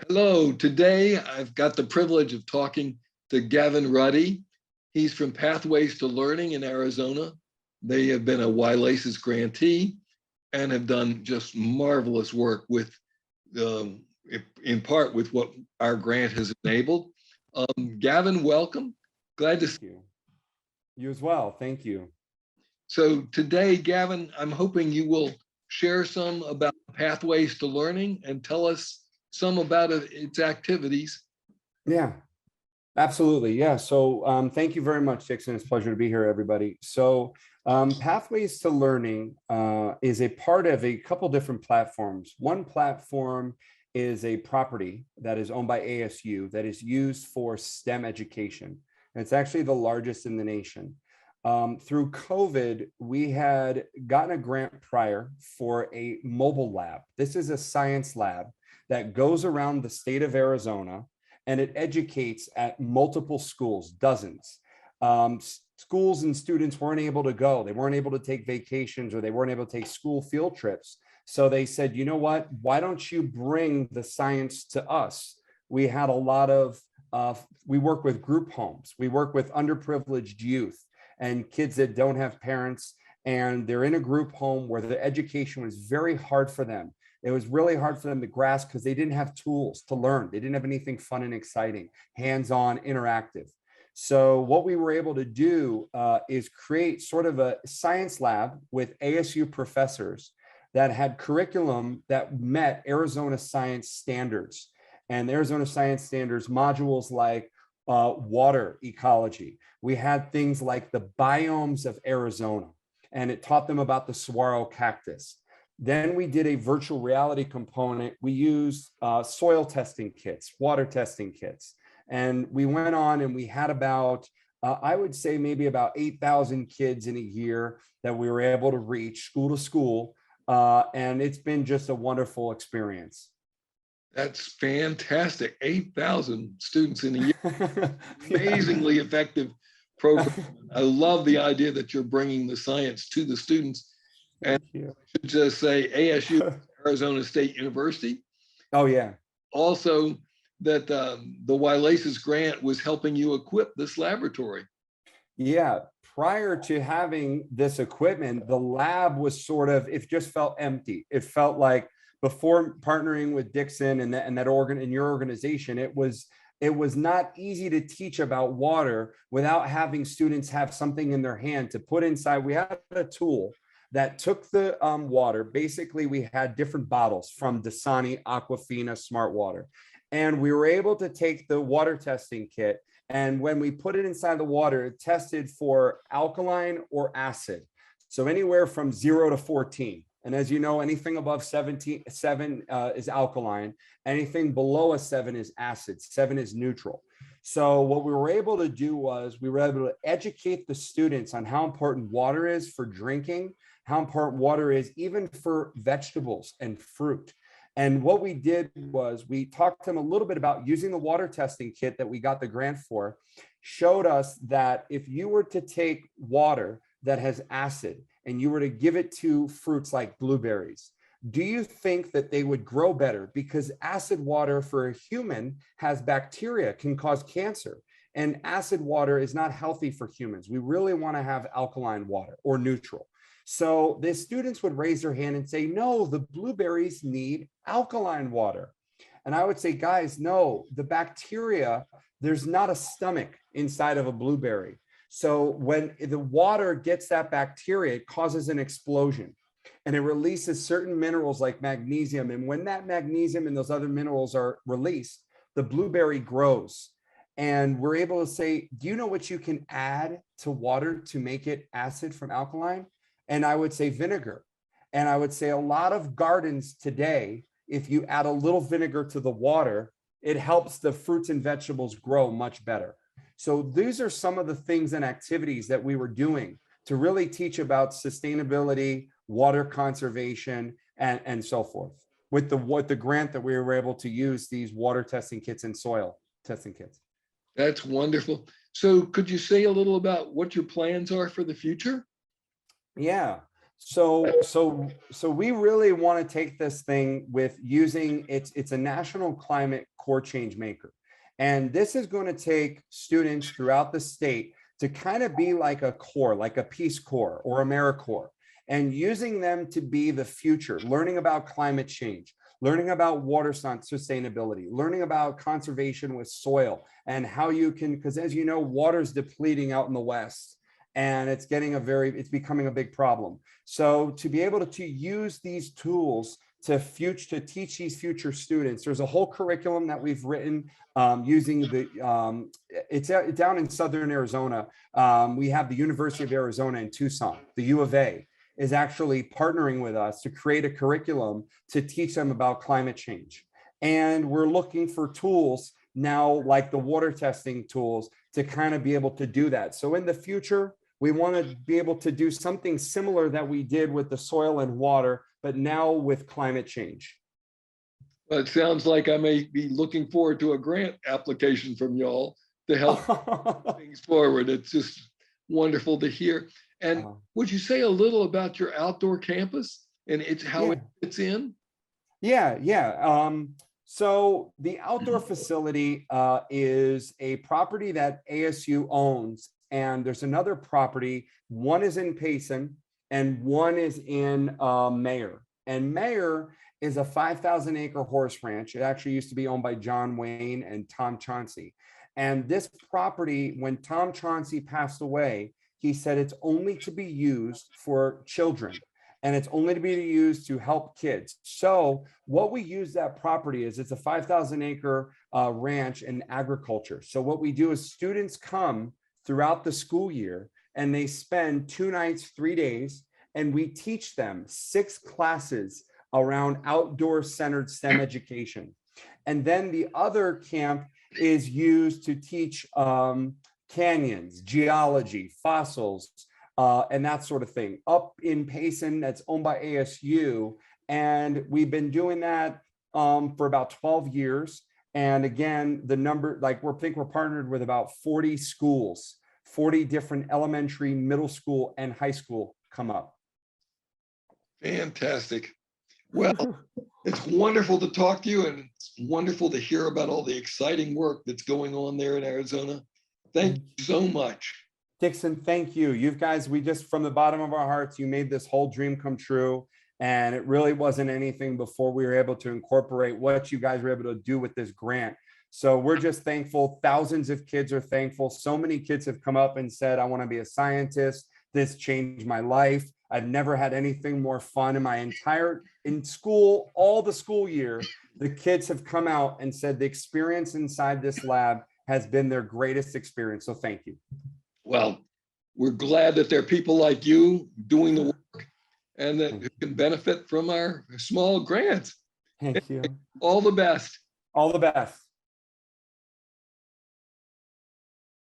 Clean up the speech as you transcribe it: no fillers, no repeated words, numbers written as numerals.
Hello, today I've got the privilege of talking to Gavven Ruddy. He's from Pathways to Learning in Arizona. They have been a YLACES grantee and have done just marvelous work with, um, in part with what our grant has enabled. Gavven, welcome. Glad to see Thank you. You as well. Thank you. So today, Gavven, I'm hoping you will share some about Pathways to Learning and tell us some about its activities. Yeah, absolutely. Yeah. So thank you very much, Dixon. It's a pleasure to be here, everybody. So Pathways to Learning is a part of a couple different platforms. One platform is a property that is owned by ASU that is used for STEM education. And it's actually the largest in the nation. Through COVID, we had gotten a grant prior for a mobile lab. This is a science lab that goes around the state of Arizona and it educates at multiple schools, dozens. Schools and students weren't able to go. They weren't able to take vacations or they weren't able to take school field trips. So they said, you know what? Why don't you bring the science to us? We had a lot of, we work with group homes. We work with underprivileged youth and kids that don't have parents, and they're in a group home where the education was very hard for them. It was really hard for them to grasp because they didn't have tools to learn. They didn't have anything fun and exciting, hands-on, interactive. So what we were able to do is create sort of a science lab with ASU professors that had curriculum that met Arizona science standards. And Arizona science standards modules like water ecology. We had things like the biomes of Arizona, and it taught them about the saguaro cactus. Then we did a virtual reality component. We used soil testing kits, water testing kits. And we went on and we had about, I would say maybe about 8,000 kids in a year that we were able to reach school to school. And it's been just a wonderful experience. That's fantastic. 8,000 students in a year. Amazingly effective program. I love the idea that you're bringing the science to the students. And Thank you. I should just say ASU, Arizona State University. Oh, yeah. Also, that the YLACES grant was helping you equip this laboratory. Yeah. Prior to having this equipment, the lab was sort of, it just felt empty. It felt like before partnering with Dixon and that organ in your organization, it was not easy to teach about water without having students have something in their hand to put inside. We had a tool that took the water. Basically, we had different bottles from Dasani, Aquafina, Smart Water. And we were able to take the water testing kit. And when we put it inside the water, it tested for alkaline or acid. So anywhere from 0 to 14. And as you know, anything above 7 is alkaline. Anything below a 7 is acid. 7 is neutral. So what we were able to do was we were able to educate the students on how important water is for drinking, how important water is even for vegetables and fruit. And what we did was we talked to them a little bit about using the water testing kit that we got the grant for, showed us that if you were to take water that has acid and you were to give it to fruits like blueberries, do you think that they would grow better? Because acid water for a human has bacteria, can cause cancer. And acid water is not healthy for humans. We really want to have alkaline water or neutral. So the students would raise their hand and say, no, the blueberries need alkaline water. And I would say, guys, no, the bacteria, there's not a stomach inside of a blueberry. So when the water gets that bacteria, it causes an explosion and it releases certain minerals like magnesium. And when that magnesium and those other minerals are released, the blueberry grows. And we're able to say, do you know what you can add to water to make it acid from alkaline? And I would say vinegar. And I would say a lot of gardens today, if you add a little vinegar to the water, it helps the fruits and vegetables grow much better. So these are some of the things and activities that we were doing to really teach about sustainability, water conservation, and so forth. With the grant that we were able to use these water testing kits and soil testing kits. That's wonderful. So could you say a little about what your plans are for the future? Yeah. So we really want to take this thing with using it's a national climate core change maker. And this is going to take students throughout the state to kind of be like a core, like a Peace Corps or AmeriCorps, and using them to be the future, learning about climate change, learning about water sustainability, learning about conservation with soil and how you can, because as you know, water is depleting out in the West and it's becoming a big problem. So to be able to use these tools to teach these future students, there's a whole curriculum that we've written using it's down in Southern Arizona. We have the University of Arizona in Tucson, the U of A is actually partnering with us to create a curriculum to teach them about climate change. And we're looking for tools now, like the water testing tools, to kind of be able to do that. So in the future, we want to be able to do something similar that we did with the soil and water, but now with climate change. Well, it sounds like I may be looking forward to a grant application from y'all to help things forward. It's just wonderful to hear. And would you say a little about your outdoor campus and how it fits in? Yeah. So the outdoor facility is a property that ASU owns, and there's another property. One is in Payson, and one is in Mayer. And Mayer is a 5,000 acre horse ranch. It actually used to be owned by John Wayne and Tom Chauncey. And this property, when Tom Chauncey passed away, he said it's only to be used for children and it's only to be used to help kids. So what we use that property is it's a 5,000 acre ranch in agriculture. So what we do is students come throughout the school year and they spend 2 nights, 3 days, and we teach them 6 classes around outdoor centered STEM education. And then the other camp is used to teach canyons, geology, fossils, and that sort of thing. Up in Payson, that's owned by ASU. And we've been doing that for about 12 years. And again, the number, like we're partnered with about 40 schools, 40 different elementary, middle school, and high school come up. Fantastic. Well, it's wonderful to talk to you, and it's wonderful to hear about all the exciting work that's going on there in Arizona. Thank you so much. Dixon, thank you. You guys, we just, from the bottom of our hearts, you made this whole dream come true. And it really wasn't anything before we were able to incorporate what you guys were able to do with this grant. So we're just thankful. Thousands of kids are thankful. So many kids have come up and said, I want to be a scientist. This changed my life. I've never had anything more fun in school, all the school year. The kids have come out and said the experience inside this lab has been their greatest experience. So thank you. Well, we're glad that there are people like you doing the work and that who can benefit from our small grants. Thank you. All the best. All the best.